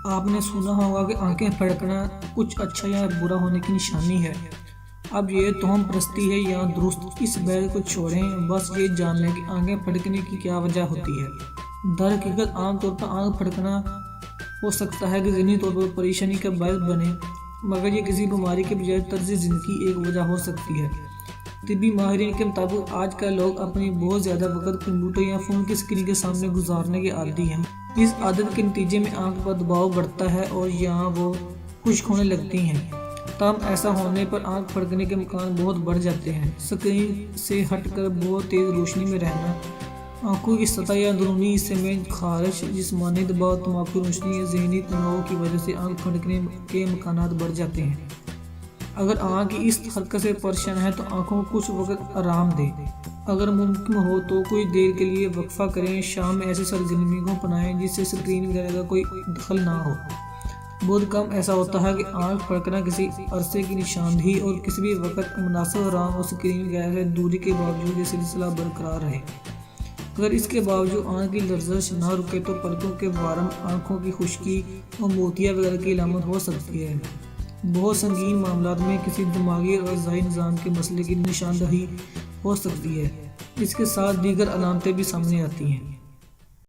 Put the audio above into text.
آپ نے سنا ہوگا کہ آنکھیں پھڑکنا کچھ اچھا یا برا ہونے کی نشانی ہے۔ اب یہ توہم پرستی ہے یا درست؟ اس بحث کو چھوڑیں، بس یہ جان لیں کہ آنکھیں پھڑکنے کی کیا وجہ ہوتی ہے۔ در حقیقت عام طور پر آنکھ پھڑکنا ہو سکتا ہے کہ ذہنی طور پر پریشانی کا باعث بنے، مگر یہ کسی بیماری کے بجائے طرز زندگی ایک وجہ ہو سکتی ہے۔ طبی ماہرین کے مطابق آج کل لوگ اپنی بہت زیادہ وقت کمپیوٹر یا فون کی اسکرین کے سامنے گزارنے کے عادی ہیں۔ اس عادت کے نتیجے میں آنکھ پر دباؤ بڑھتا ہے اور یہاں وہ خشک ہونے لگتی ہیں۔ تاہم ایسا ہونے پر آنکھ پھڑکنے کے امکان بہت بڑھ جاتے ہیں۔ اسکرین سے ہٹ کر بہت تیز روشنی میں رہنا، آنکھوں کی سطح یا اندرونی حصے میں خارش، جسمانی دباؤ، تمباکو نوشی یا ذہنی تناؤ کی وجہ سے آنکھ پھڑکنے کے امکانات بڑھ جاتے ہیں۔ اگر آنکھ اس حرکت سے پریشان ہے تو آنکھوں کو کچھ وقت آرام دیں۔ اگر ممکن ہو تو کچھ دیر کے لیے وقفہ کریں۔ شام میں ایسی سرگرمی کو اپنائیں جس سے اسکرین وغیرہ کا کوئی دخل نہ ہو۔ بہت کم ایسا ہوتا ہے کہ آنکھ پھڑکنا کسی عرصے کی نشاندہی اور کسی بھی وقت مناسب آرام اور اسکرین وغیرہ سے دوری کے باوجود یہ سلسلہ برقرار رہے۔ اگر اس کے باوجود آنکھ کی لرزش نہ رکے تو پلکوں کے ورم، آنکھوں کی خشکی اور موتیا وغیرہ کی علامت ہو سکتی ہے۔ بہت سنگین معاملات میں کسی دماغی اور غذائی نظام کے مسئلے کی نشاندہی ہو سکتی ہے۔ اس کے ساتھ دیگر علامتیں بھی سامنے آتی ہیں۔